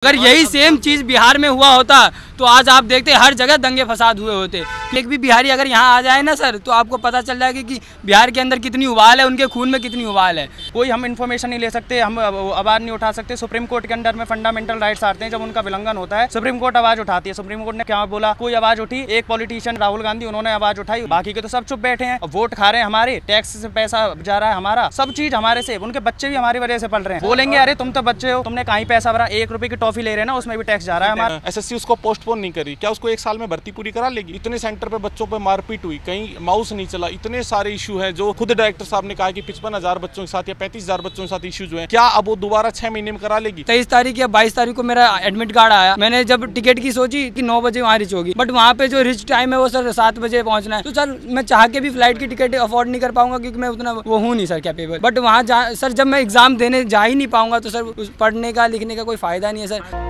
अगर यही सेम चीज़ बिहार में हुआ होता तो आज आप देखते हर जगह दंगे फसाद हुए होते। एक भी बिहारी अगर यहाँ आ जाए ना सर तो आपको पता चल जाएगा कि बिहार के अंदर कितनी उबाल है, उनके खून में कितनी उबाल है। कोई हम इन्फॉर्मेशन नहीं ले सकते, हम आवाज़ नहीं उठा सकते। सुप्रीम कोर्ट के अंदर में फंडामेंटल राइट्स आते हैं, जब उनका उल्लंघन होता है सुप्रीम कोर्ट आवाज़ उठाती है। सुप्रीम कोर्ट ने क्या बोला? कोई आवाज़ उठी, एक पॉलिटिशियन राहुल गांधी, उन्होंने आवाज़ उठाई, बाकी के तो सब चुप बैठे हैं। वोट खा रहे हैं हमारे, टैक्स से पैसा जा रहा है हमारा, सब चीज़ हमारे से, उनके बच्चे भी हमारी वजह से पढ़ रहे हैं। बोलेंगे अरे तुम तो बच्चे हो, तुमने कहीं पैसा भरा, 1 रुपये की टॉफी ले रहे हैं ना, उसमें भी टैक्स जा रहा है हमारा। एसएससी उसको पोस्टपोन नहीं करी, क्या उसको 1 साल में भर्ती पूरी करा लेगी? इतने सेंटर पे बच्चों पे मारपीट हुई, कहीं माउस नहीं चला, इतने सारे इशू हैं जो खुद डायरेक्टर साहब ने कहा कि 55,000 बच्चों के साथ या 35,000 बच्चों के साथ इशूज हुए हैं। क्या अब वो दोबारा 6 महीने में करा लेगी? 23 तारीख या 22 तारीख को मेरा एडमिट कार्ड आया। मैंने जब टिकट की सोची कि 9 बजे वहाँ रिच होगी, बट वहाँ पे जो रिच टाइम है वो सर 7 बजे पहुँचना है। तो सर मैं चाह के भी फ्लाइट की टिकट अफोर्ड नहीं कर पाऊंगा क्योंकि मैं उतना वो हूँ नहीं सर कैपेबल। बट वहाँ सर जब मैं एग्जाम देने जा ही नहीं पाऊंगा तो सर उस पढ़ने का लिखने का कोई फायदा नहीं है सर।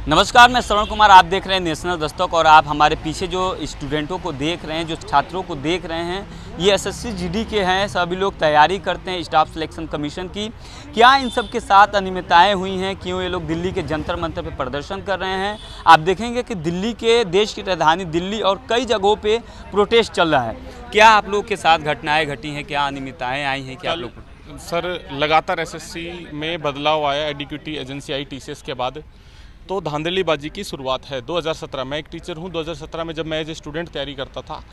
नमस्कार, मैं श्रवण कुमार, आप देख रहे हैं नेशनल दस्तक और आप हमारे पीछे जो स्टूडेंटों को देख रहे हैं, जो छात्रों को देख रहे हैं, ये एसएससी जीडी के हैं। सभी लोग तैयारी करते हैं स्टाफ सिलेक्शन कमीशन की। क्या इन सब के साथ अनियमितताएं हुई हैं? क्यों ये लोग दिल्ली के जंतर मंतर पे प्रदर्शन कर रहे हैं? आप देखेंगे कि दिल्ली के, देश की राजधानी दिल्ली और कई जगहों पे प्रोटेस्ट चल रहा है। क्या आप लोग के साथ घटनाएँ घटी हैं? क्या अनियमितताएँ आई हैं? क्या आप लोग सर लगातार एसएससी में बदलाव आया, एडुकेटिव एजेंसी आई टीसीएस के बाद, तो धांधलीबाजी की शुरुआत है। 2017 मैं एक टीचर हूँ, 2017 में जब मैं एज ए स्टूडेंट तैयारी करता था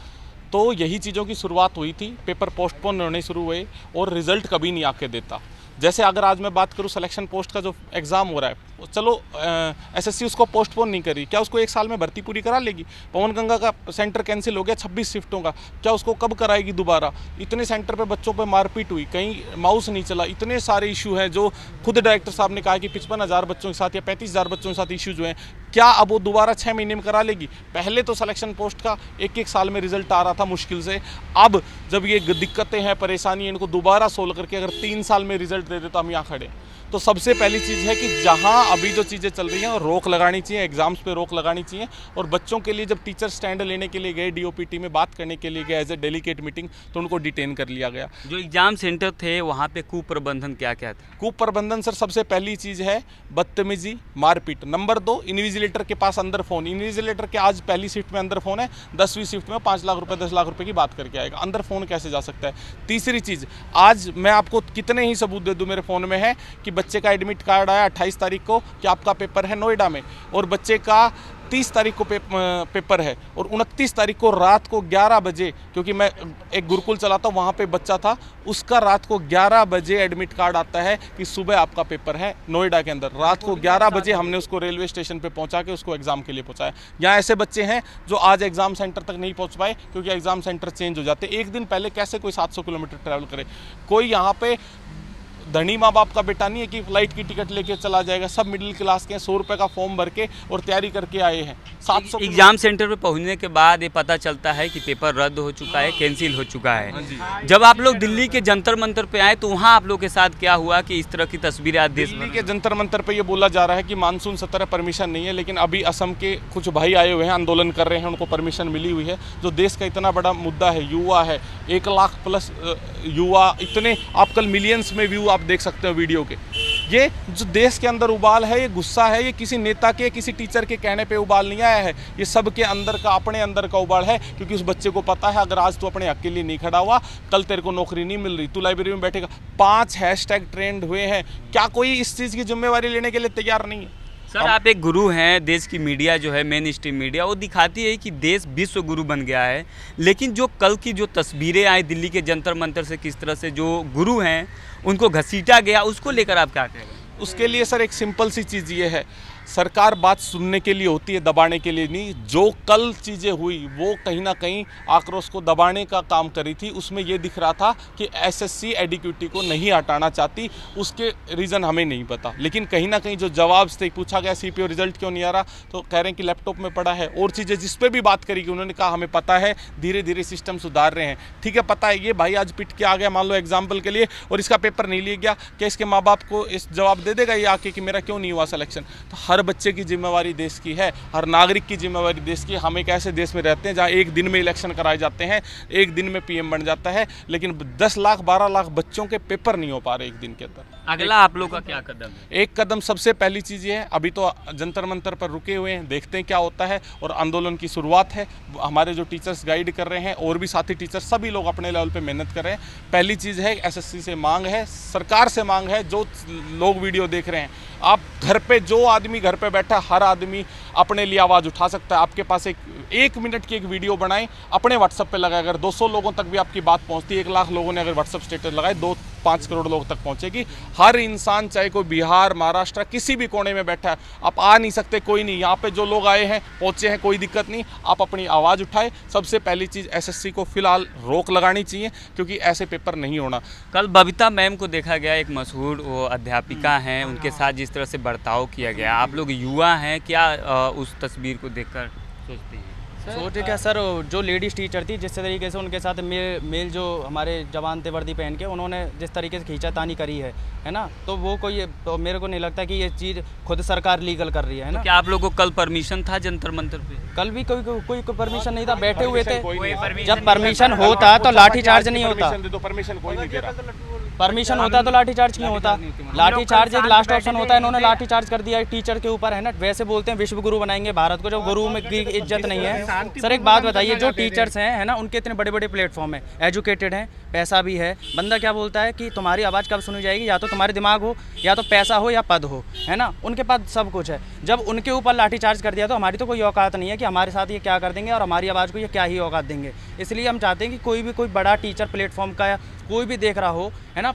तो यही चीज़ों की शुरुआत हुई थी। पेपर पोस्टपोन होने शुरू हुए और रिज़ल्ट कभी नहीं आके देता। जैसे अगर आज मैं बात करूँ सिलेक्शन पोस्ट का जो एग्ज़ाम हो रहा है, चलो एसएससी उसको पोस्टपोन नहीं करी, क्या उसको 1 साल में भर्ती पूरी करा लेगी? पवन गंगा का सेंटर कैंसिल हो गया 26 शिफ्टों का, क्या उसको कब कराएगी दोबारा? इतने सेंटर पे बच्चों पे मारपीट हुई, कहीं माउस नहीं चला, इतने सारे इशू हैं जो खुद डायरेक्टर साहब ने कहा कि 55,000 बच्चों के साथ या 35,000 बच्चों के साथ इशूज हुए हैं। क्या अब वो दोबारा 6 महीने में करा लेगी? पहले तो सिलेक्शन पोस्ट का 1-1 साल में रिजल्ट आ रहा था मुश्किल से, अब जब ये दिक्कतें हैं, परेशानी, इनको दोबारा सोल्व करके अगर 3 साल में रिजल्ट दे दे तो हम यहाँ खड़े। तो सबसे पहली चीज़ है कि जहाँ अभी जो चीज़ें चल रही हैं रोक लगानी चाहिए, एग्जाम्स पे रोक लगानी चाहिए। और बच्चों के लिए जब टीचर स्टैंड लेने के लिए गए, डीओपीटी में बात करने के लिए गए एज ए डेलीगेट मीटिंग, तो उनको डिटेन कर लिया गया। जो एग्जाम सेंटर थे वहाँ पे कुप्रबंधन क्या क्या था? कुप्रबंधन सर सबसे पहली चीज़ है बदतमीजी, मारपीट। नंबर 2, इन्विजिलेटर के पास अंदर फ़ोन। इन्विजिलेटर के आज पहली शिफ्ट में अंदर फ़ोन है, 10वीं शिफ्ट में 5 लाख रुपये 10 लाख रुपये की बात करके आएगा। अंदर फ़ोन कैसे जा सकता है? तीसरी चीज़, आज मैं आपको कितने ही सबूत दे दूँ, मेरे फ़ोन में है कि बच्चे का एडमिट कार्ड आया 28 तारीख को कि आपका पेपर है नोएडा में, और बच्चे का 30 तारीख को पेपर है, और 29 तारीख को रात को 11 बजे, क्योंकि मैं एक गुरुकुल चलाता हूँ वहाँ पे बच्चा था, उसका रात को 11 बजे एडमिट कार्ड आता है कि सुबह आपका पेपर है नोएडा के अंदर। रात को 11 बजे हमने उसको रेलवे स्टेशन पे पहुँचा के उसको एग्ज़ाम के लिए पहुँचाया। यहाँ ऐसे बच्चे हैं जो आज एग्ज़ाम सेंटर तक नहीं पहुँच पाए क्योंकि एग्ज़ाम सेंटर चेंज हो जाते। एक दिन पहले कैसे कोई 700 किलोमीटर ट्रैवल करे? कोई यहाँ पे धनी माँ बाप का बेटा नहीं है कि फ्लाइट की टिकट लेके चला जाएगा। सब मिडिल क्लास के हैं, 100 रुपये का फॉर्म भर के और तैयारी करके आए हैं। 700 एग्जाम सेंटर पे पहुंचने के बाद ये पता चलता है कि पेपर रद्द हो चुका है, कैंसिल हो चुका है। जब आप लोग दिल्ली के जंतर मंतर पे आए तो वहाँ आप लोग के साथ क्या हुआ कि इस तरह की तस्वीरें आज देश दिल्ली के जंतर मंतर पे ये बोला जा रहा है कि मानसून सत्र परमिशन नहीं है, लेकिन अभी असम के कुछ भाई आए हुए हैं, आंदोलन कर रहे हैं, उनको परमिशन मिली हुई है। जो देश का इतना बड़ा मुद्दा है, युवा है, 1 लाख प्लस युवा, इतने आप कल मिलियंस में व्यू आप देख सकते हो वीडियो के। ये जो देश के अंदर उबाल है, ये गुस्सा है, ये किसी नेता के, किसी टीचर के कहने पे उबाल नहीं आया है, ये सब के अंदर का, अपने अंदर का उबाल है। क्योंकि उस बच्चे को पता है अगर आज तू अपने हक के लिए नहीं खड़ा हुआ, कल तेरे को नौकरी नहीं मिल रही, तू लाइब्रेरी में बैठेगा। 5 हैशटैग ट्रेंड हुए हैं, क्या कोई इस चीज़ की जिम्मेवारी लेने के लिए तैयार नहीं है? सर आप एक गुरु हैं, देश की मीडिया जो है, मेन स्ट्रीम मीडिया, वो दिखाती है कि देश विश्व गुरु बन गया है, लेकिन जो कल की जो तस्वीरें आई दिल्ली के जंतर मंतर से, किस तरह से जो गुरु हैं उनको घसीटा गया, उसको लेकर आप क्या कहेंगे? उसके लिए सर एक सिंपल सी चीज़ ये है, सरकार बात सुनने के लिए होती है, दबाने के लिए नहीं। जो कल चीज़ें हुई वो कहीं ना कहीं आक्रोश को दबाने का काम करी थी। उसमें ये दिख रहा था कि एसएससी एडुकेटी को नहीं हटाना चाहती, उसके रीज़न हमें नहीं पता। लेकिन कहीं ना कहीं जो जवाब से पूछा गया सीपीओ रिजल्ट क्यों नहीं आ रहा, तो कह रहे हैं कि लैपटॉप में पड़ा है। और चीज़ें जिस पे भी बात करी कि उन्होंने कहा हमें पता है, धीरे धीरे सिस्टम सुधार रहे हैं। ठीक है, पता है, ये भाई आज पिट के आ गया मान लो एग्जाम्पल के लिए, और इसका पेपर नहीं लिया गया, क्या इसके माँ बाप को इस जवाब दे देगा ये आके कि मेरा क्यों नहीं हुआ सिलेक्शन? तो हर हर बच्चे की जिम्मेवारी देश की है, हर नागरिक की जिम्मेवारी देश की। हम एक ऐसे देश में रहते हैं जहाँ एक दिन में इलेक्शन कराए जाते हैं, एक दिन में पीएम बन जाता है, लेकिन 10 लाख 12 लाख बच्चों के पेपर नहीं हो पा रहे एक दिन के अंदर। अगला आप लोग का क्या कदम है? एक कदम सबसे पहली चीज़ ये है, अभी तो जंतर मंतर पर रुके हुए हैं, देखते हैं क्या होता है, और आंदोलन की शुरुआत है। हमारे जो टीचर्स गाइड कर रहे हैं और भी साथी टीचर्स सभी लोग अपने लेवल पे मेहनत कर रहे हैं। पहली चीज़ है एसएससी से मांग है, सरकार से मांग है, जो लोग वीडियो देख रहे हैं, आप घर पे, जो आदमी घर पे बैठा, हर आदमी अपने लिए आवाज़ उठा सकता है। आपके पास एक मिनट की एक वीडियो बनाएं, अपने व्हाट्सएप पे लगाए, अगर 200 लोगों तक भी आपकी बात पहुंचती है, 1 लाख लोगों ने अगर व्हाट्सएप स्टेटस लगाए, 2-5 करोड़ लोग तक पहुंचेगी। हर इंसान, चाहे कोई बिहार, महाराष्ट्र, किसी भी कोने में बैठा है, आप आ नहीं सकते, कोई नहीं, यहाँ पे जो लोग आए हैं पहुंचे हैं, कोई दिक्कत नहीं, आप अपनी आवाज़ उठाए। सबसे पहली चीज़ एसएससी को फिलहाल रोक लगानी चाहिए, क्योंकि ऐसे पेपर नहीं होना। कल बबीता मैम को देखा गया, एक मशहूर वो अध्यापिका हैं, उनके साथ जिस तरह से बर्ताव किया गया, आप लोग युवा हैं, क्या उस तस्वीर को देखकर सोचते हैं? सोचे क्या सर, जो लेडीज़ टीचर थी, जिस तरीके से उनके साथ मेल जो हमारे जवान थे वर्दी पहन के, उन्होंने जिस तरीके से खींचातानी करी है ना, तो वो कोई, तो मेरे को नहीं लगता कि ये चीज़ खुद सरकार लीगल कर रही है ना। तो क्या आप लोगों को कल परमिशन था जंतर मंतर पे? कल भी कोई परमिशन नहीं था, बैठे हुए थे। जब परमिशन होता तो लाठीचार्ज नहीं होता, परमिशन कोई नहीं दे रहा। परमिशन होता तो लाठीचार्ज क्यों होता? लाठीचार्ज एक लास्ट ऑप्शन होता है, इन्होंने लाठीचार्ज कर दिया टीचर के ऊपर, है ना। वैसे बोलते हैं विश्व गुरु बनाएंगे भारत को, जब गुरु में की इज्जत नहीं है। सर एक बात बताइए, जो टीचर्स हैं, है ना, उनके इतने बड़े बड़े प्लेटफॉर्म है, एजुकेटेड हैं, पैसा भी है, बंदा क्या बोलता है कि तुम्हारी आवाज़ कब सुनी जाएगी? या तो तुम्हारे दिमाग हो, या तो पैसा हो, या पद हो, है ना। उनके पास सब कुछ है। जब उनके ऊपर लाठीचार्ज कर दिया तो हमारी तो कोई औकात नहीं है कि हमारे साथ ये क्या कर देंगे और हमारी आवाज़ को ये क्या ही औकात देंगे। इसलिए हम चाहते हैं कि कोई बड़ा टीचर प्लेटफॉर्म का या कोई भी देख रहा हो, है ना,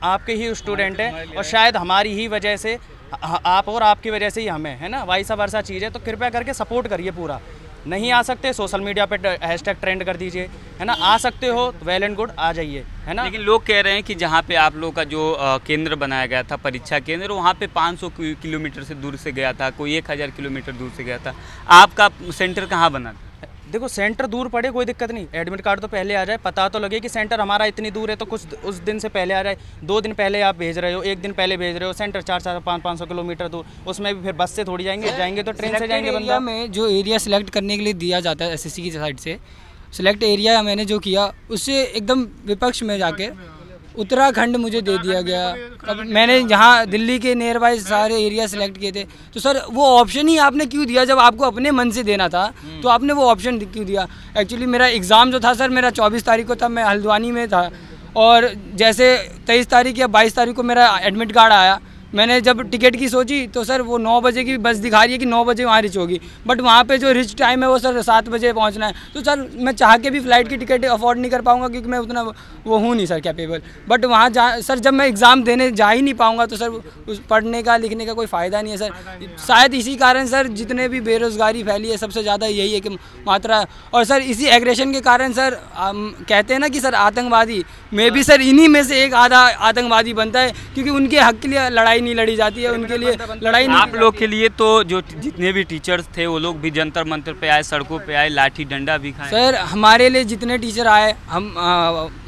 आपके ही स्टूडेंट हैं और शायद हमारी ही वजह से आप, और आपकी वजह से ही हमें, है ना, वाइसा वर्सा चीज़ है, तो कृपया करके सपोर्ट करिए पूरा। नहीं आ सकते, सोशल मीडिया पे हैशटैग ट्रेंड कर दीजिए, है ना। आ सकते हो वेल एंड गुड, आ जाइए, है ना। लेकिन लोग कह रहे हैं कि जहाँ पे आप लोग का जो केंद्र बनाया गया था, परीक्षा केंद्र, वहाँ पे 500 किलोमीटर से दूर से गया था, कोई 1000 किलोमीटर दूर से गया था। आपका सेंटर कहाँ बना था? देखो, सेंटर दूर पड़े कोई दिक्कत नहीं, एडमिट कार्ड तो पहले आ जाए, पता तो लगे कि सेंटर हमारा इतनी दूर है, तो कुछ उस दिन से पहले आ जाए। 2 दिन पहले आप भेज रहे हो, 1 दिन पहले भेज रहे हो, सेंटर 400-500 किलोमीटर दूर, उसमें भी फिर बस से थोड़ी जाएंगे तो ट्रेन से जाएंगे। बंदा में जो एरिया सिलेक्ट करने के लिए दिया जाता है एसएससी की साइड से, सिलेक्ट एरिया मैंने जो किया, उससे एकदम विपक्ष में जाके उत्तराखंड मुझे दे दिया गया। अब मैंने यहाँ दिल्ली के नियर बाय सारे एरिया सेलेक्ट किए थे, तो सर वो ऑप्शन ही आपने क्यों दिया? जब आपको अपने मन से देना था तो आपने वो ऑप्शन क्यों दिया? एक्चुअली मेरा एग्ज़ाम जो था सर, मेरा 24 तारीख को था, मैं हल्द्वानी में था, और जैसे 23 तारीख या 22 तारीख को मेरा एडमिट कार्ड आया, मैंने जब टिकट की सोची तो सर वो 9 बजे की बस दिखा रही है कि 9 बजे वहाँ रिच होगी, बट वहाँ पे जो रिच टाइम है वो सर 7 बजे पहुँचना है। तो सर मैं चाह के भी फ़्लाइट की टिकट अफोर्ड नहीं कर पाऊँगा, क्योंकि मैं उतना वो हूँ नहीं सर कैपेबल। बट वहाँ सर जब मैं एग्ज़ाम देने जा ही नहीं पाऊँगा तो सर उस पढ़ने का लिखने का कोई फ़ायदा नहीं है सर। शायद इसी कारण सर जितने भी बेरोज़गारी फैली है, सबसे ज़्यादा यही है कि मात्रा, और सर इसी एग्रेशन के कारण सर कहते हैं ना कि सर आतंकवादी, मैं भी सर इन्हीं में से एक आधा आतंकवादी बनता है, क्योंकि उनके हक के लिए लड़ाई नहीं लड़ी जाती है, उनके लिए लड़ाई नहीं। आप लोग के लिए तो जो जितने भी टीचर्स थे वो लोग भी जंतर मंतर पे आए, सड़कों पे आए, लाठी डंडा भी खाए। सर हमारे लिए जितने टीचर आए, हम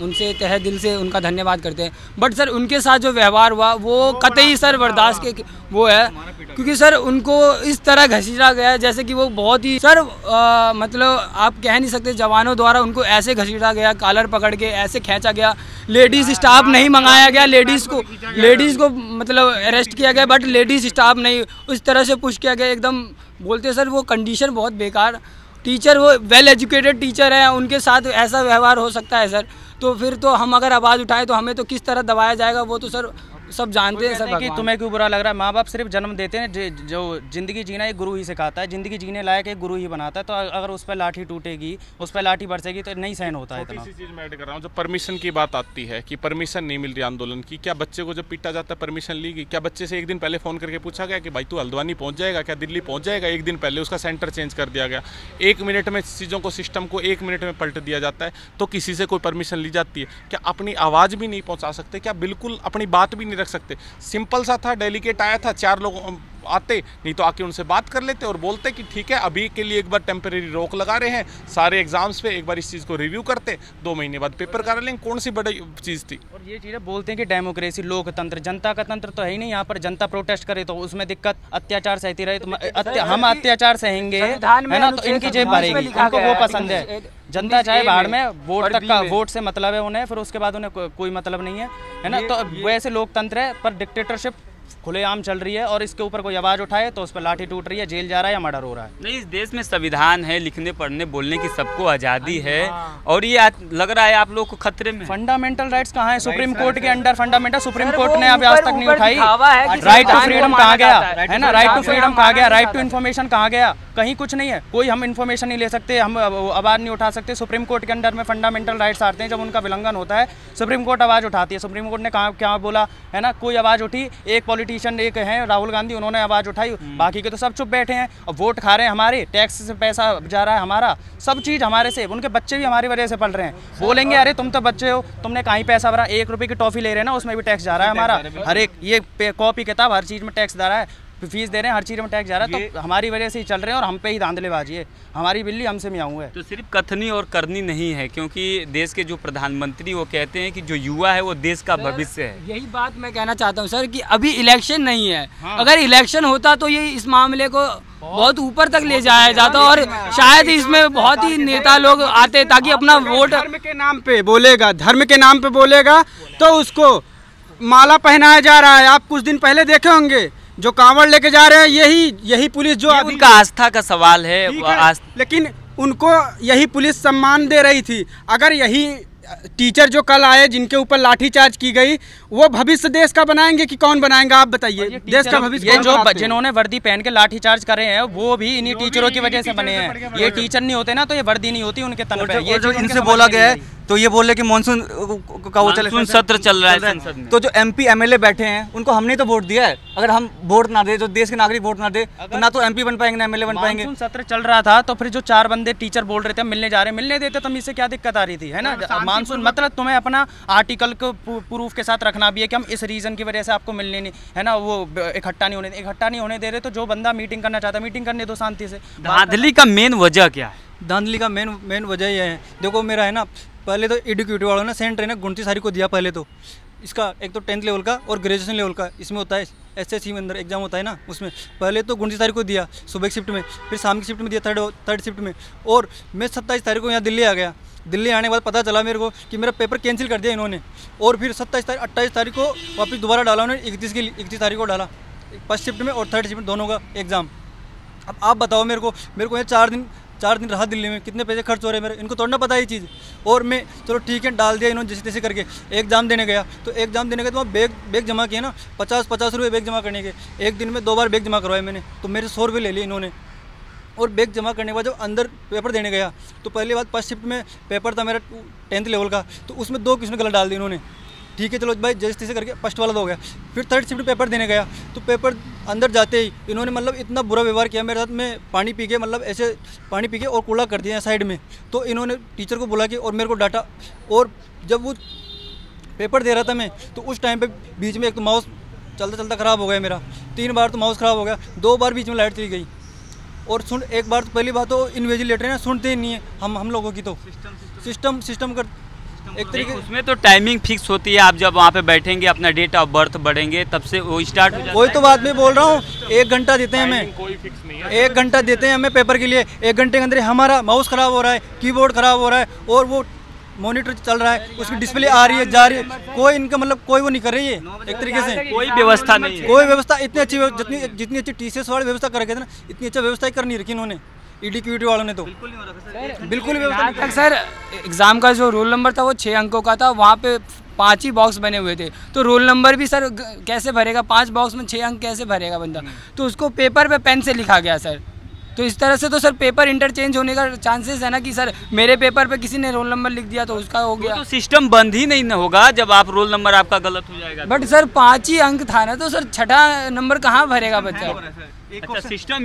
उनसे तहे दिल से उनका धन्यवाद करते हैं, बट सर उनके साथ जो व्यवहार हुआ वो कतई सर बर्दाश्त के वो है, क्योंकि सर उनको इस तरह घसीटा गया जैसे कि वो बहुत ही सर मतलब आप कह नहीं सकते, जवानों द्वारा उनको ऐसे घसीटा गया, कॉलर पकड़ के ऐसे खींचा गया, लेडीज़ स्टाफ नहीं मंगाया गया, लेडीज़ को मतलब अरेस्ट किया गया, बट लेडीज़ स्टाफ नहीं, उस तरह से पुश किया गया एकदम। बोलते सर वो कंडीशन बहुत बेकार, टीचर वो वेल एजुकेटेड टीचर हैं, उनके साथ ऐसा व्यवहार हो सकता है सर, तो फिर तो हम अगर आवाज़ उठाएं तो हमें तो किस तरह दबाया जाएगा वो तो सर सब जानते हैं सर। कि तुम्हें क्यों बुरा लग रहा है? माँ बाप सिर्फ जन्म देते हैं, जो ज़िंदगी जीना एक गुरु ही सिखाता है, ज़िंदगी जीने लायक एक गुरु ही बनाता है, तो अगर उस पर लाठी टूटेगी, उस पर लाठी बरसेगी तो नहीं सहन होता है इतना। इसी चीज़ मैं ऐड कर रहा हूँ, जब परमिशन की बात आती है कि परमिशन नहीं मिल रही आंदोलन की, क्या बच्चे को जब पीटा जाता है परमिशन ली गई? क्या बच्चे से एक दिन पहले फ़ोन करके पूछा गया कि भाई तू हल्द्वानी पहुँच जाएगा क्या, दिल्ली पहुँच जाएगा? एक दिन पहले उसका सेंटर चेंज कर दिया गया, 1 मिनट में चीज़ों को, सिस्टम को 1 मिनट में पलट दिया जाता है, तो किसी से कोई परमिशन ली जाती है? क्या अपनी आवाज़ भी नहीं पहुँचा सकते? क्या बिल्कुल अपनी बात भी नहीं रख सकते? सिंपल सा था, डेलीगेट आया था, 4 लोग आते, नहीं तो आके उनसे बात कर लेते और बोलते कि ठीक है अभी के लिए एक बार टेम्परेरी रोक लगा रहे हैं सारे एग्जाम्स पे, एक बार इस चीज़ को रिव्यू करते, 2 महीने बाद पेपर करा लेंगे। कौन सी बड़ी चीज़ थी? और ये चीज़ें बोलते हैं कि डेमोक्रेसी, लोकतंत्र, जनता का तंत्र तो है ही नहीं। यहाँ पर जनता प्रोटेस्ट करे तो उसमें दिक्कत, अत्याचार सहती रहे तो हम अत्याचार सहेंगे, है ना, तो इनकी जेब भरेगी, इनको वो पसंद है। जनता चाहे बाहर में वोट तक का, वोट से मतलब है उन्हें, फिर उसके बाद उन्हें कोई मतलब नहीं है ना। तो वैसे लोकतंत्र है पर डिक्टेटरशिप खुलेआम चल रही है और इसके ऊपर कोई आवाज उठाए तो उस पर लाठी टूट रही है, जेल जा रहा है या मर्डर हो रहा है। नहीं, इस देश में संविधान है, लिखने पढ़ने बोलने की सबको आज़ादी है और ये लग रहा है आप लोग को खतरे में। फंडामेंटल राइट्स कहाँ है? सुप्रीम कोर्ट के अंडर फंडामेंटल, सुप्रीम कोर्ट ने अभी आज तक नहीं उठाई। राइट टू फ्रीडम कहाँ गया, है ना? राइट टू फ्रीडम कहाँ गया? राइट टू इन्फॉर्मेशन कहाँ गया? कहीं कुछ नहीं है। कोई हम इन्फॉर्मेशन नहीं ले सकते, हम आवाज़ नहीं उठा सकते। सुप्रीम कोर्ट के अंडर में फंडामेंटल राइट्स आते हैं, जब उनका उल्लंघन होता है सुप्रीम कोर्ट आवाज़ उठाती है। सुप्रीम कोर्ट ने कहा क्या बोला, है ना? कोई आवाज़ उठी, एक पॉलिटिशियन एक है राहुल गांधी, उन्होंने आवाज़ उठाई, बाकी के तो सब चुप बैठे हैं। और वोट खा रहे हैं हमारे, टैक्स से पैसा जा रहा है हमारा, सब चीज़ हमारे से। उनके बच्चे भी हमारी वजह से पढ़ रहे हैं। बोलेंगे अरे तुम तो बच्चे हो, तुमने कहीं पैसा भरा, 1 रुपये की टॉफ़ी ले रहे हैं ना, उसमें भी टैक्स जा रहा है हमारा। हर एक ये कॉपी किताब हर चीज़ में टैक्स जा रहा है, फीस दे रहे हैं, हर चीज़ में टैक्स जा रहा है। तो हमारी वजह से ही चल रहे हैं और हम पे ही धांधलेबाजी है। हमारी बिल्ली हमसे मियाऊँ है। तो सिर्फ कथनी और करनी नहीं है, क्योंकि देश के जो प्रधानमंत्री वो कहते हैं कि जो युवा है वो देश का भविष्य है। यही बात मैं कहना चाहता हूँ सर कि अभी इलेक्शन नहीं है। अगर इलेक्शन होता तो ये इस मामले को बहुत ऊपर तक ले जाया जाता और शायद इसमें बहुत ही नेता लोग आते ताकि अपना वोट धर्म के नाम पे बोलेगा, धर्म के नाम पे बोलेगा तो उसको माला पहनाया जा रहा है। आप कुछ दिन पहले देखे होंगे जो कांवड़ लेके जा रहे हैं, यही पुलिस जो उनका आस्था का सवाल है, लेकिन उनको यही पुलिस सम्मान दे रही थी। अगर यही टीचर जो कल आए जिनके ऊपर लाठीचार्ज की गई, वो भविष्य देश का बनाएंगे कि कौन बनाएंगा? आप बताइए, देश का भविष्य। ये जो जिन्होंने वर्दी पहन के लाठीचार्ज करे हैं वो भी इन्हीं टीचरों की वजह से बने हैं। ये टीचर नहीं होते ना तो ये वर्दी नहीं होती उनके तन पे। ये जो इनसे बोला गया है तो ये बोले कि मानसून का वो चले, सत्र चल रहा है संसद में, तो जो MP MLA बैठे हैं उनको हमने तो वोट दिया है। अगर हम वोट ना दे, जो देश के नागरिक वोट ना दे, तो ना तो MP बन पाएंगे ना MLA बन पाएंगे। मानसून सत्र चल रहा था तो फिर जो 4 बंदे टीचर बोल रहे थे मिलने जा रहे हैं, मिलने देते तो इससे क्या दिक्कत आ रही थी, है ना? मानसून मतलब तुम्हें अपना आर्टिकल को प्रूफ के साथ रखना भी है कि हम इस रीजन की वजह से आपको मिलने नहीं, है ना, वो इकट्ठा नहीं होने दे रहे। तो जो बंदा मीटिंग करना चाहता है मीटिंग करने दो शांति से। धांधली का मेन वजह क्या है? धांधली का मेन वजह ये है, देखो मेरा है ना, पहले तो एडुकेटिव वालों ने सेंटर है ना 29 तारीख को दिया। पहले तो इसका एक तो 10th लेवल का और ग्रेजुएशन लेवल का इसमें होता है, SSC में अंदर एग्जाम होता है ना, उसमें पहले तो 29 तारीख को दिया सुबह की शिफ्ट में, फिर शाम की शिफ्ट में दिया थर्ड शिफ्ट में। और मैं 27 तारीख को यहाँ दिल्ली आ गया। दिल्ली आने के बाद पता चला मेरे को कि मेरा पेपर कैंसिल कर दिया इन्होंने, और फिर 28 तारीख को वापस दोबारा डाला उन्होंने, 31 तारीख को डाला, फर्स्ट शिफ्ट में और थर्ड शिफ्ट दोनों का एग्ज़ाम। अब आप बताओ मेरे को यहाँ 4 दिन रहा दिल्ली में, कितने पैसे खर्च हो रहे हैं मेरे, इनको थोड़ा ना पता ये चीज़। और मैं चलो ठीक है डाल दिया इन्होंने जैसे तैसे करके। एग्ज़ाम देने गया तो एग्ज़ाम देने गए तो वहाँ बैग जमा किया ना, 50 रुपये बैग जमा करने के। एक दिन में 2 बार बैग जमा करवाए मैंने, तो मेरे 100 रुपये ले लिए इन्होंने। और बैग जमा करने के बाद जब अंदर पेपर देने गया तो पहली बात फर्स्ट शिफ्ट में पेपर था मेरा 10th लेवल का, तो उसमें 2 क्वेश्चन गलत डाल दिए इन्होंने। ठीक है चलो भाई जैसे तैसे करके फर्स्ट वाला तो हो गया। फिर थर्ड शिफ्ट पेपर देने गया तो पेपर अंदर जाते ही इन्होंने मतलब इतना बुरा व्यवहार किया मेरे साथ। मैं पानी पी के मतलब ऐसे पानी पी के और कूड़ा कर दिया साइड में, तो इन्होंने टीचर को बुला के और मेरे को डांटा। और जब वो पेपर दे रहा था मैं तो उस टाइम पे बीच में एक तो माउस चलता ख़राब हो गया मेरा, 3 बार तो माउस ख़राब हो गया, 2 बार बीच में लाइट चली गई। और सुन एक बार तो पहली बात तो इन्विजिलेटर है ना, सुनते ही नहीं है हम लोगों की। तो सिस्टम कर एक तरीके उसमें तो टाइमिंग फिक्स होती है, आप जब वहाँ पे बैठेंगे अपना डेट ऑफ बर्थ बढ़ेंगे तब से वो स्टार्ट हो जाता है। वही तो बात मैं बोल रहा हूँ, 1 घंटा देते हैं हमें, कोई फिक्स नहीं है। 1 घंटा देते हैं हमें पेपर के लिए। 1 घंटे के अंदर हमारा माउस ख़राब हो रहा है, कीबोर्ड ख़राब हो रहा है और वो मॉनिटर चल रहा है, उसकी डिस्प्ले आ रही है जा रही है, कोई इनका मतलब कोई वो नहीं कर रही है एक तरीके से। कोई व्यवस्था नहीं है, कोई व्यवस्था इतनी अच्छी जितनी अच्छी TCS वाली व्यवस्था कर रखे थे ना, इतनी अच्छा व्यवस्था ही कर नहीं रखी इन्होंने EDQT वालों ने। तो बिल्कुल व्यवस्था तक सर एग्ज़ाम का जो रोल नंबर था वो 6 अंकों का था, वहाँ पे 5 ही बॉक्स बने हुए थे। तो रोल नंबर भी सर कैसे भरेगा, 5 बॉक्स में 6 अंक कैसे भरेगा बंदा? तो उसको पेपर पे पेन से लिखा गया सर। तो इस तरह से तो सर पेपर इंटरचेंज होने का चांसेस है ना कि सर मेरे पेपर पे किसी ने रोल नंबर लिख दिया तो उसका हो गया। तो सिस्टम बंद ही नहीं होगा जब आप रोल नंबर आपका गलत हो जाएगा। बट सर 5 ही अंक था ना, तो सर 6ठा नंबर कहाँ भरेगा बच्चा? अच्छा, सिस्टम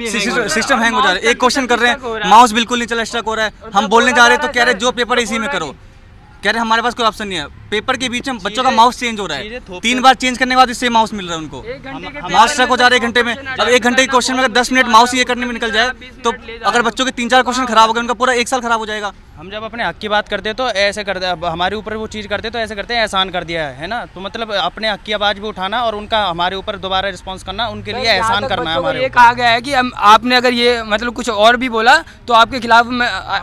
हैंग हो जा रहा है। एक क्वेश्चन कर रहे हैं, माउस बिल्कुल नहीं चला, स्टक हो रहा है। हम बोलने जा रहे हैं तो कह रहे जो पेपर है इसी में करो। कह रहे हमारे पास कोई ऑप्शन नहीं है, पेपर के बीच में बच्चों का माउस चेंज हो रहा है, 3 बार चेंज करने के बाद इससे माउस मिल रहा है उनको, माउस स्ट्रक हो जा रहा है 1 घंटे में। अब 1 घंटे के क्वेश्चन में अगर 10 मिनट माउस ये करने में निकल जाए तो अगर बच्चों के 3-4 क्वेश्चन खराब हो गए, उनका पूरा 1 साल खराब हो जाएगा। हम जब अपने हक की बात करते तो ऐसे करते, अब हमारे ऊपर वो चीज़ करते तो ऐसे करते हैं एहसान कर दिया है ना। तो मतलब अपने हक की आवाज़ भी उठाना और उनका हमारे ऊपर दोबारा रिस्पांस करना, उनके लिए एहसान करना है हमारे। ये कहा गया है कि आपने अगर ये मतलब कुछ और भी बोला तो आपके खिलाफ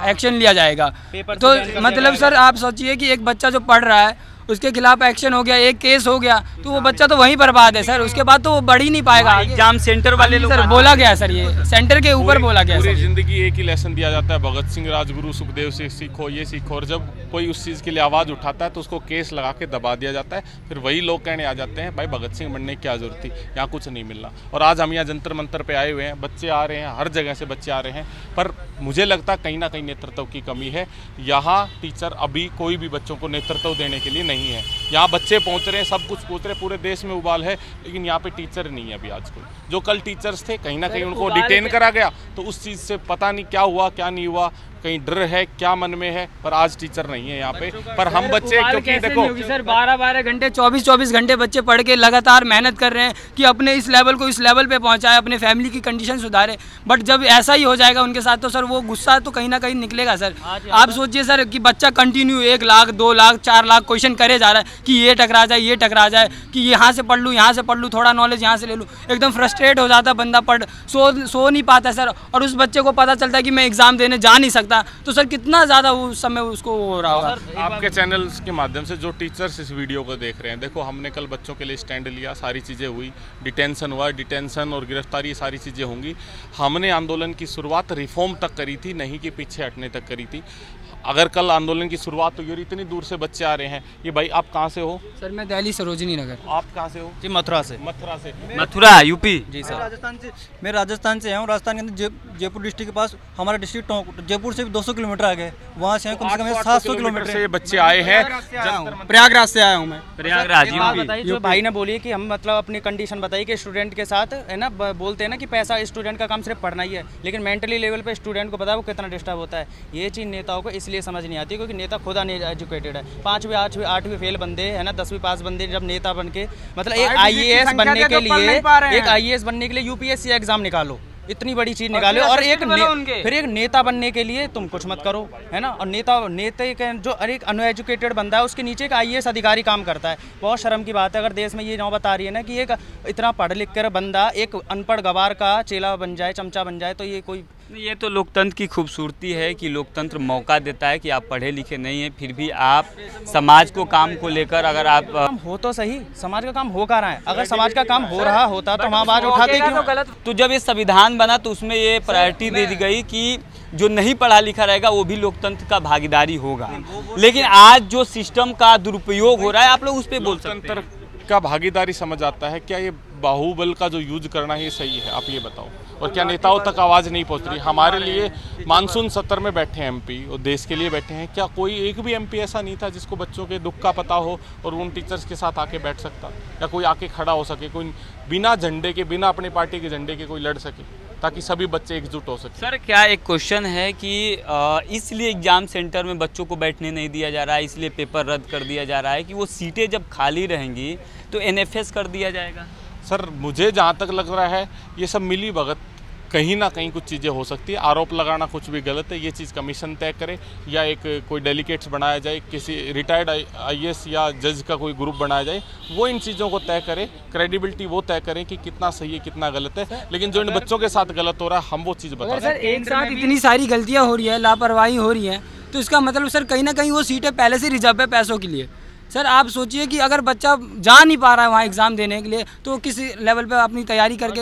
एक्शन लिया जाएगा। तो मतलब सर आप सोचिए कि एक बच्चा जो पढ़ रहा है उसके खिलाफ एक्शन हो गया, एक केस हो गया, तो वो बच्चा तो वहीं बर्बाद है सर, उसके बाद तो वो बढ़ ही नहीं पाएगा। एग्जाम सेंटर वाले लोग सर बोला गया सर, ये सेंटर के ऊपर बोला गया। पूरी जिंदगी एक ही लेसन दिया जाता है, भगत सिंह राजगुरु सुखदेव से सीखो, ये सीखो, और जब कोई उस चीज़ के लिए आवाज़ उठाता है तो उसको केस लगा के दबा दिया जाता है। फिर वही लोग कहने आ जाते हैं भाई भगत सिंह बनने की क्या जरूरत थी, यहाँ कुछ नहीं मिल रहा। और आज हम यहाँ जंतर मंतर पे आए हुए हैं, बच्चे आ रहे हैं, हर जगह से बच्चे आ रहे हैं, पर मुझे लगता है कहीं ना कहीं नेतृत्व की कमी है। यहाँ टीचर अभी कोई भी बच्चों को नेतृत्व देने के लिए नहीं है। यहाँ बच्चे पहुँच रहे हैं, सब कुछ पहुँच रहे हैं, पूरे देश में उबाल है, लेकिन यहाँ पे टीचर नहीं है अभी आज कोई। जो कल टीचर्स थे कहीं ना कहीं उनको डिटेन करा गया, तो उस चीज़ से पता नहीं क्या हुआ क्या नहीं हुआ, कहीं डर है क्या मन में है, पर आज टीचर नहीं है यहाँ पे। पर हम बच्चे क्योंकि देखो सर 12-12 घंटे 24-24 घंटे बच्चे पढ़ के लगातार मेहनत कर रहे हैं कि अपने इस लेवल को इस लेवल पे पहुँचाए, अपने फैमिली की कंडीशन सुधारे, बट जब ऐसा ही हो जाएगा उनके साथ तो सर वो गुस्सा तो कहीं ना कहीं निकलेगा सर। आप सोचिए सर कि बच्चा कंटिन्यू 1 लाख 2 लाख 4 लाख क्वेश्चन करे जा रहा है कि ये टकरा जाए ये टकरा जाए, कि यहाँ से पढ़ लूँ यहाँ से पढ़ लूँ, थोड़ा नॉलेज यहाँ से ले लूँ, एकदम फ्रस्ट्रेट हो जाता है बंदा, सो नहीं पाता सर। और उस बच्चे को पता चलता है कि मैं एग्ज़ाम देने जा नहीं सकता, तो सर कितना ज़्यादा उस समय उसको हो रहा होगा। आपके चैनल्स के माध्यम से जो टीचर्स इस वीडियो को देख रहे हैं, देखो हमने कल बच्चों के लिए स्टैंड लिया, सारी चीज़ें हुई, डिटेंशन हुआ, डिटेंशन और गिरफ्तारी ये सारी चीज़ें होंगी। हमने आंदोलन की शुरुआत रिफॉर्म तक करी थी, नहीं कि पीछे हटने तक करी थी। अगर कल आंदोलन की शुरुआत हुई और इतनी दूर से बच्चे आ रहे हैं, ये भाई आप कहाँ से हो? सर मैं दिल्ली सरोजनी नगर। आप कहाँ से हो? जी मथुरा से। मथुरा से। मथुरा यूपी। जी सर। राजस्थान से, मैं राजस्थान से हूँ। राजस्थान के अंदर जयपुर डिस्ट्रिक्ट के पास हमारा डिस्ट्रिक्ट जयपुर से भी 200 किलोमीटर आगे, वहाँ से कम से कम 700 किलोमीटर से बच्चे आए हैं। प्रयागराज से आया हूँ मैं। प्रयागराज बताइए, जो भाई ने बोली कि हम मतलब अपनी कंडीशन बताई कि स्टूडेंट के साथ है ना, बोलते हैं ना कि पैसा स्टूडेंट का काम सिर्फ पढ़ना ही है, लेकिन मेंटली लेवल पे स्टूडेंट को पता है वो कितना डिस्टर्ब होता है। ये चीज़ नेताओं को इसलिए समझ नहीं आती क्योंकि नेता खुद अनएजुकेटेड है। 5वीं 8वीं फेल बंदे है ना, 10वीं पास बंदे जब नेता बन के मतलब एक आईएएस बनने के लिए यूपीएससी एग्जाम निकालो, इतनी बड़ी चीज निकालो, और फिर एक नेता बनने के लिए तुम कुछ मत करो, है ना। और नेता जो एक अनएजुकेटेड बंदा है उसके नीचे एक आईएएस अधिकारी काम करता है। बहुत शर्म की बात है अगर देश में ये नौबत आ रही है ना कि एक इतना पढ़ लिख कर बंदा एक अनपढ़ गवार का चेला बन जाए, चमचा बन जाए, तो ये कोई ये तो लोकतंत्र की खूबसूरती है कि लोकतंत्र मौका देता है कि आप पढ़े लिखे नहीं हैं, फिर भी आप समाज को काम को लेकर अगर आप हो तो सही, समाज का काम हो कर रहा है। अगर समाज का काम हो रहा होता तो हम आवाज उठाते क्यों? तो जब ये संविधान बना तो उसमें ये प्रायोरिटी दे दी गई कि जो नहीं पढ़ा लिखा रहेगा वो भी लोकतंत्र का भागीदारी होगा, लेकिन आज जो सिस्टम का दुरुपयोग हो रहा है आप लोग उस पर बोल सकते हैं। का भागीदारी समझ आता है क्या? ये बाहुबल का जो यूज करना है ये सही है? आप ये बताओ। और क्या नेताओं तक आवाज़ नहीं पहुंच रही? हमारे लिए मानसून सत्र में बैठे हैं एमपी और देश के लिए बैठे हैं, क्या कोई एक भी एमपी ऐसा नहीं था जिसको बच्चों के दुख का पता हो और उन टीचर्स के साथ आके बैठ सकता, या कोई आके खड़ा हो सके, कोई बिना झंडे के, बिना अपनी पार्टी के झंडे के कोई लड़ सके, ताकि सभी बच्चे एकजुट हो सके? सर क्या एक क्वेश्चन है कि इसलिए एग्जाम सेंटर में बच्चों को बैठने नहीं दिया जा रहा है, इसलिए पेपर रद्द कर दिया जा रहा है कि वो सीटें जब खाली रहेंगी तो एनएफएस कर दिया जाएगा? सर मुझे जहाँ तक लग रहा है ये सब मिली भगत, कहीं ना कहीं कुछ चीज़ें हो सकती है। आरोप लगाना कुछ भी गलत है, ये चीज़ कमीशन तय करे या एक कोई डेलीगेट्स बनाया जाए, किसी रिटायर्ड आईएएस या जज का कोई ग्रुप बनाया जाए, वो इन चीज़ों को तय करे, क्रेडिबिलिटी वो तय करें कि कितना सही है कितना गलत है। लेकिन जो इन बच्चों के साथ गलत हो रहा है हम वो चीज़ बता रहे हैं। एक साथ इतनी सारी गलतियाँ हो रही है, लापरवाही हो रही है, तो इसका मतलब सर कहीं ना कहीं वो सीटें पहले से रिजर्व है पैसों के लिए। सर आप सोचिए कि अगर बच्चा जा नहीं पा रहा है वहाँ एग्ज़ाम देने के लिए तो किस लेवल पे अपनी तैयारी करके,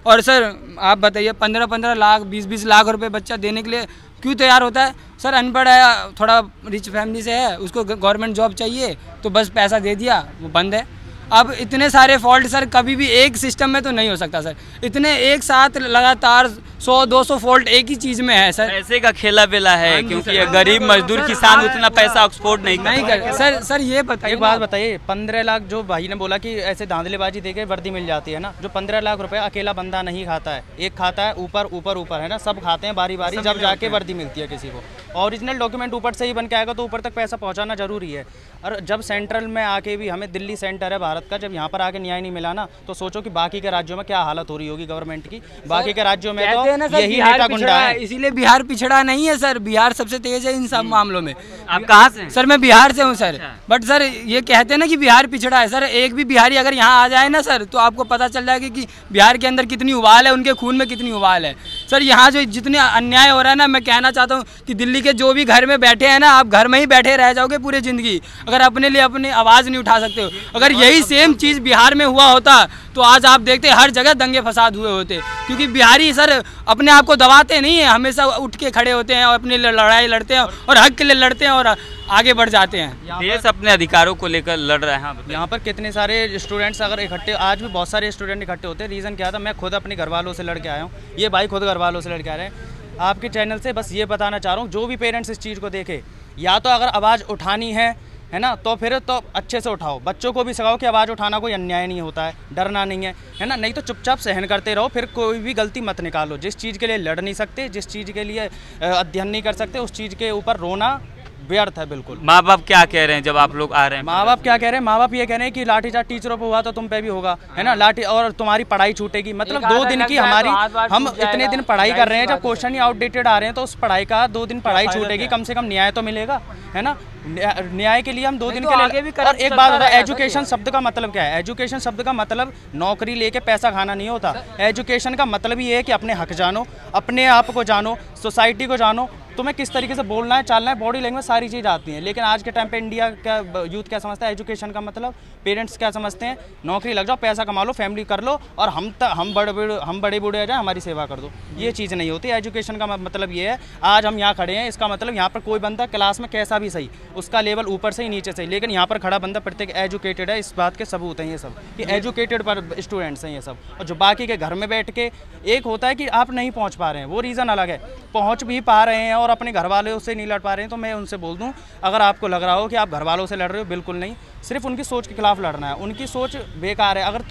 और सर आप बताइए 15-15 लाख 20-20 लाख रुपए बच्चा देने के लिए क्यों तैयार होता है? सर अनपढ़ है, थोड़ा रिच फैमिली से है, उसको गवर्नमेंट जॉब चाहिए तो बस पैसा दे दिया, वो बंद है। अब इतने सारे फॉल्ट सर कभी भी एक सिस्टम में तो नहीं हो सकता सर, इतने एक साथ लगातार 100-200 फॉल्ट एक ही चीज में है सर। पैसे का खेला बेला है, क्योंकि गरीब मजदूर किसान उतना पैसा एक्सपोर्ट नहीं कर। सर ये बताइए, एक बात बताइए, 15 लाख जो भाई ने बोला कि ऐसे धांधलेबाजी देके वर्दी मिल जाती है ना, जो 15 लाख रुपए अकेला बंदा नहीं खाता है, एक खाता है ऊपर है ना, सब खाते हैं बारी बारी, जब जाके वर्दी मिलती है किसी को। ओरिजिनल डॉक्यूमेंट ऊपर से ही बन के आएगा तो ऊपर तक पैसा पहुंचाना जरूरी है। और जब सेंट्रल में आके भी, हमें दिल्ली सेंटर है भारत का, जब यहाँ पर आके न्याय नहीं मिला ना, तो सोचो कि बाकी के राज्यों में क्या हालत हो रही होगी गवर्नमेंट की। बाकी के राज्यों में तो यही नेता गुंडा है, इसीलिए बिहार पिछड़ा नहीं है सर, बिहार सबसे तेज है इन सब मामलों में। आप कहाँ से? सर मैं बिहार से हूँ सर। बट सर ये कहते हैं ना कि बिहार पिछड़ा है, सर एक भी बिहारी अगर यहाँ आ जाए ना सर, तो आपको पता चल जाएगा कि बिहार के अंदर कितनी उबाल है, उनके खून में कितनी उबाल है। सर यहाँ जो जितने अन्याय हो रहा है ना, मैं कहना चाहता हूँ कि दिल्ली के जो भी घर में बैठे हैं ना, आप घर में ही बैठे रह जाओगे पूरी ज़िंदगी, अगर अपने लिए अपनी आवाज़ नहीं उठा सकते हो। अगर यही सेम चीज़ बिहार में हुआ होता तो आज आप देखते हर जगह दंगे फसाद हुए होते, क्योंकि बिहारी सर अपने आप को दबाते नहीं है, हमेशा उठ के खड़े होते हैं और अपने लिए लड़ाई लड़ते हैं और हक के लिए लड़ते हैं और आगे बढ़ जाते हैं। देश अपने अधिकारों को लेकर लड़ रहे हैं। यहाँ पर कितने सारे स्टूडेंट्स अगर इकट्ठे, आज भी बहुत सारे स्टूडेंट इकट्ठे होते हैं। रीज़न क्या था, मैं खुद अपने घर वालों से लड़ के आया हूँ, ये भाई खुद घर वालों से लड़ के आ रहे हैं। आपके चैनल से बस ये बताना चाह रहा हूँ, जो भी पेरेंट्स इस चीज़ को देखे, या तो अगर आवाज़ उठानी है ना, तो फिर तो अच्छे से उठाओ, बच्चों को भी सिखाओ कि आवाज़ उठाना कोई अन्याय नहीं होता है, डरना नहीं है ना, नहीं तो चुपचाप सहन करते रहो, फिर कोई भी गलती मत निकालो। जिस चीज़ के लिए लड़ नहीं सकते, जिस चीज़ के लिए अध्ययन नहीं कर सकते, उस चीज़ के ऊपर रोना व्यर्थ है बिल्कुल। माँ बाप क्या कह रहे हैं जब आप लोग आ रहे हैं? माँ बाप क्या कह रहे हैं? माँ बाप ये कह रहे हैं कि लाठीचार्ज टीचरों पे हुआ तो तुम पे भी होगा, है ना, लाठी, और तुम्हारी पढ़ाई छूटेगी। मतलब 2 दिन की हमारी, हम इतने दिन पढ़ाई कर रहे हैं, जब क्वेश्चन ही आउटडेटेड आ रहे हैं तो उस पढ़ाई का 2 दिन पढ़ाई छूटेगी, कम से कम न्याय तो मिलेगा, है ना। न्याय के लिए हम 2 दिन के लिए। और एक बात होता है, एजुकेशन शब्द का मतलब क्या है? एजुकेशन शब्द का मतलब नौकरी लेके पैसा खाना नहीं होता। एजुकेशन का मतलब ये है कि अपने हक जानो, अपने आप को जानो, सोसाइटी को जानो, तुम्हें किस तरीके से बोलना है, चालना है, बॉडी लैंग्वेज सारी चीज़ आती है। लेकिन आज के टाइम पे इंडिया का यूथ क्या समझता है एजुकेशन का मतलब? पेरेंट्स क्या समझते हैं? नौकरी लग जाओ, पैसा कमा लो, फैमिली कर लो, और हम बड़े बूढ़े आ जाए, हमारी सेवा कर दो। ये चीज़ नहीं होती। एजुकेशन का मतलब ये है, आज हम यहाँ खड़े हैं, इसका मतलब यहाँ पर कोई बंदा क्लास में कैसा भी सही, उसका लेवल ऊपर से ही नीचे से ही, लेकिन यहाँ पर खड़ा बंदा प्रत्येक एजुकेटेड है। इस बात के सबूत हैं ये सब, कि एजुकेटेड पर स्टूडेंट्स हैं ये सब। और जो बाकी के घर में बैठ के, एक होता है कि आप नहीं पहुँच पा रहे हैं, वो रीज़न अलग है, पहुँच भी पा रहे हैं और अपने घर वालों से नहीं लड़ पा रहे हैं, तो मैं उनसे बोल दूं, अगर आपको लग रहा हो कि आप घर वालों से लड़ रहे हो, बिल्कुल नहीं, सिर्फ उनकी सोच के खिलाफ लड़ना है। उनकी सोच बेकार है। अगर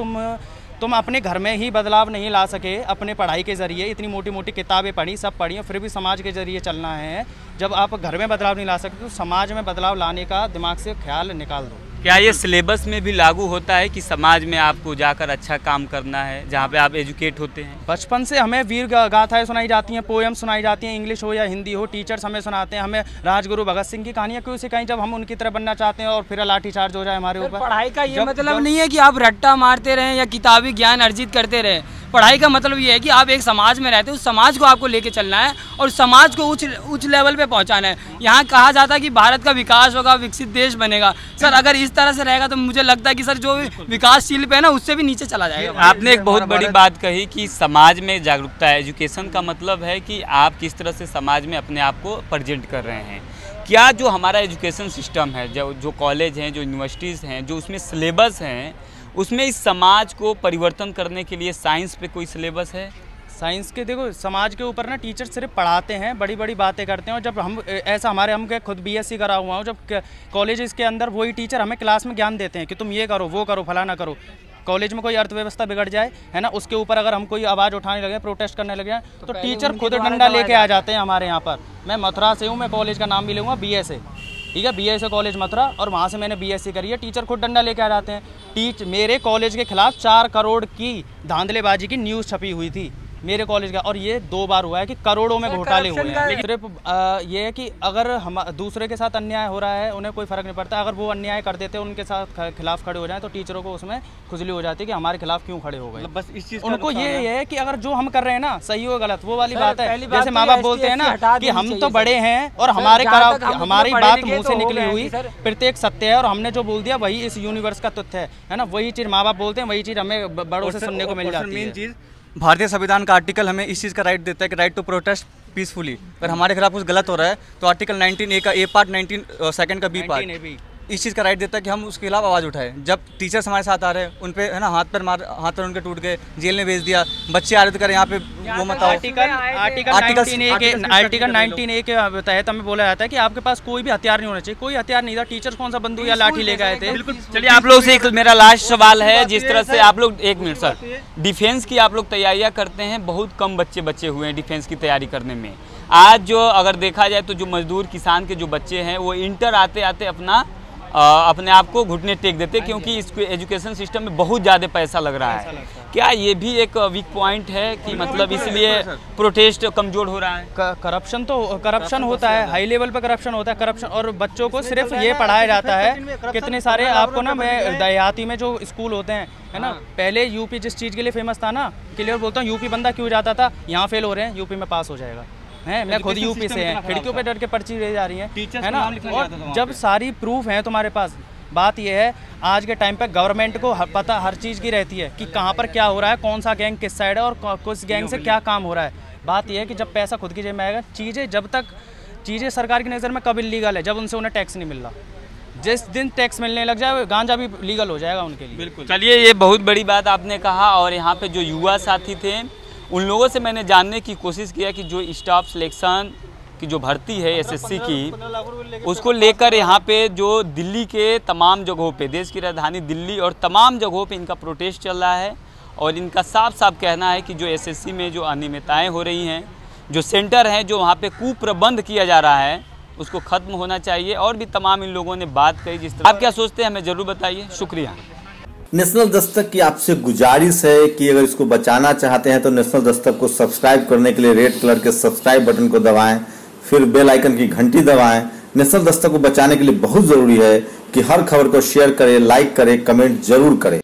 तुम अपने घर में ही बदलाव नहीं ला सके, अपने पढ़ाई के ज़रिए इतनी मोटी मोटी किताबें पढ़ी, सब पढ़ी, और फिर भी समाज के ज़रिए चलना है, जब आप घर में बदलाव नहीं ला सकते तो समाज में बदलाव लाने का दिमाग से ख्याल निकाल दो। क्या ये सिलेबस में भी लागू होता है कि समाज में आपको जाकर अच्छा काम करना है, जहाँ पे आप एजुकेट होते हैं? बचपन से हमें वीर गाथाएं सुनाई जाती हैं, पोएम सुनाई जाती हैं, इंग्लिश हो या हिंदी हो, टीचर्स हमें सुनाते हैं। हमें राजगुरु भगत सिंह की कहानियाँ क्यों सिखाई, जब हम उनकी तरह बनना चाहते हैं और फिर लाठीचार्ज हो जाए हमारे ऊपर। पढ़ाई का ये मतलब नहीं है कि आप रट्टा मारते रहें या किताबी ज्ञान अर्जित करते रहें। पढ़ाई का मतलब ये है कि आप एक समाज में रहते हो, उस समाज को आपको लेके चलना है और समाज को उच्च लेवल पे पहुंचाना है। यहाँ कहा जाता है कि भारत का विकास होगा, विकसित देश बनेगा। सर अगर इस तरह से रहेगा तो मुझे लगता है कि सर जो विकासशील पे है ना, उससे भी नीचे चला जाएगा। आपने एक बहुत बड़ी बात कही कि समाज में जागरूकता है। एजुकेशन का मतलब है कि आप किस तरह से समाज में अपने आप को प्रेजेंट कर रहे हैं। क्या जो हमारा एजुकेशन सिस्टम है, जो कॉलेज हैं, जो यूनिवर्सिटीज़ हैं, जो उसमें सिलेबस हैं, उसमें इस समाज को परिवर्तन करने के लिए साइंस पे कोई सिलेबस है? साइंस के देखो, समाज के ऊपर ना टीचर सिर्फ पढ़ाते हैं, बड़ी बड़ी बातें करते हैं, और जब हम ऐसा हम खुद BSc करा हुआ हूँ, जब कॉलेज के अंदर वही टीचर हमें क्लास में ज्ञान देते हैं कि तुम ये करो, वो करो, फलाना करो। कॉलेज में कोई अर्थव्यवस्था बिगड़ जाए, है ना, उसके ऊपर अगर हम कोई आवाज़ उठाने लगे, प्रोटेस्ट करने लगे, तो टीचर खुद डंडा लेके आ जाते हैं हमारे यहाँ पर। मैं मथुरा से हूँ, मैं कॉलेज का नाम भी लूँगा, BSA, ठीक है, BSA कॉलेज मथुरा, और वहाँ से मैंने BSc करी है। टीचर खुद डंडा लेके आ जाते हैं। मेरे कॉलेज के खिलाफ 4 करोड़ की धांधलेबाजी की न्यूज़ छपी हुई थी मेरे कॉलेज का, और ये 2 बार हुआ है कि करोड़ों में घोटाले हुए हैं। सिर्फ ये है कि अगर हम दूसरे के साथ अन्याय हो रहा है, उन्हें कोई फ़र्क नहीं पड़ता। अगर वो अन्याय कर देते हैं, उनके साथ खिलाफ खड़े हो जाएं, तो टीचरों को उसमें खुजली हो जाती है कि हमारे खिलाफ क्यों खड़े हो गए। बस इस चीज़ उनको ये है कि अगर जो हम कर रहे हैं ना, सही हो गलत, वो वाली बात है। जैसे माँ बाप बोलते हैं ना कि हम तो बड़े हैं और हमारी बात मुँह से निकली हुई प्रत्येक सत्य है, और हमने जो बोल दिया वही इस यूनिवर्स का तथ्य है ना। वही चीज़ माँ बाप बोलते हैं, वही चीज़ हमें बड़ों से सुनने को मिल जाती है। भारतीय संविधान का आर्टिकल हमें इस चीज़ का राइट देता है कि राइट टू प्रोटेस्ट पीसफुली। अगर हमारे खिलाफ कुछ गलत हो रहा है तो आर्टिकल 19A का A पार्ट, 19 सेकंड का B पार्ट, इस चीज़ का राइट देता है कि हम उसके खिलाफ आवाज़ उठाएं। जब टीचर्स हमारे साथ आ रहे हैं, उन पे है ना हाथ पर उनके टूट गए, जेल में भेज दिया, बच्चे आ रहे थे कर यहाँ पे वो मत आओ। आर्टिकल 19A के तहत हमें बोला जाता है कि आपके पास कोई भी हथियार नहीं होना चाहिए। कोई हथियार नहीं था, टीचर कौन सा बंदूक या लाठी लेके आए थे। चलिए आप लोग से एक मेरा लास्ट सवाल है, जिस तरह से आप लोग, एक मिनट सर, डिफेंस की आप लोग तैयारियां करते हैं, बहुत कम बच्चे बचे हुए हैं डिफेंस की तैयारी करने में। आज जो अगर देखा जाए तो जो मजदूर किसान के जो बच्चे हैं वो इंटर आते आते अपने आप को घुटने टेक देते, क्योंकि इस एजुकेशन सिस्टम में बहुत ज़्यादा पैसा लग रहा है। क्या ये भी एक वीक पॉइंट है कि मतलब इसलिए प्रोटेस्ट कमजोर हो रहा है? करप्शन होता है, हाई लेवल पे करप्शन होता है। करप्शन और बच्चों को सिर्फ ये पढ़ाया जाता है, कितने सारे आपको ना, मैं देहाती में जो स्कूल होते हैं है ना, पहले यूपी जिस चीज़ के लिए फेमस था ना, क्लियर बोलता हूँ, यूपी बंदा क्यों जाता था, यहाँ फेल हो रहे हैं, यूपी में पास हो जाएगा है। मैं खुद यूपी से हैं, खिड़कियों पे डर के पर्ची ले जा रही है ना। और जब सारी प्रूफ है तुम्हारे पास, बात यह है आज के टाइम पे गवर्नमेंट को पता हर चीज़ की रहती है कि कहाँ पर क्या हो रहा है, कौन सा गैंग किस साइड है और किस गैंग से क्या काम हो रहा है। बात यह है कि जब पैसा खुद की जेब में आएगा, चीज़ें सरकार की नज़र में कब इलीगल है, जब उनसे उन्हें टैक्स नहीं मिल रहा। जिस दिन टैक्स मिलने लग जाए, गांजा भी लीगल हो जाएगा उनके लिए। बिल्कुल। चलिए, ये बहुत बड़ी बात आपने कहा। और यहाँ पे जो युवा साथी थे, उन लोगों से मैंने जानने की कोशिश किया कि जो स्टाफ सिलेक्शन की जो भर्ती है एसएससी की, उसको लेकर यहाँ पे जो दिल्ली के तमाम जगहों पे, देश की राजधानी दिल्ली और तमाम जगहों पे इनका प्रोटेस्ट चल रहा है। और इनका साफ साफ कहना है कि जो एसएससी में जो अनियमितताएँ हो रही हैं, जो सेंटर हैं, जो वहाँ पे कुप्रबंध किया जा रहा है, उसको ख़त्म होना चाहिए। और भी तमाम इन लोगों ने बात कही। जिस तरह आप क्या सोचते हैं हमें ज़रूर बताइए। शुक्रिया। नेशनल दस्तक की आपसे गुजारिश है कि अगर इसको बचाना चाहते हैं तो नेशनल दस्तक को सब्सक्राइब करने के लिए रेड कलर के सब्सक्राइब बटन को दबाएं, फिर बेल आइकन की घंटी दबाएं। नेशनल दस्तक को बचाने के लिए बहुत जरूरी है कि हर खबर को शेयर करें, लाइक करें, कमेंट जरूर करें।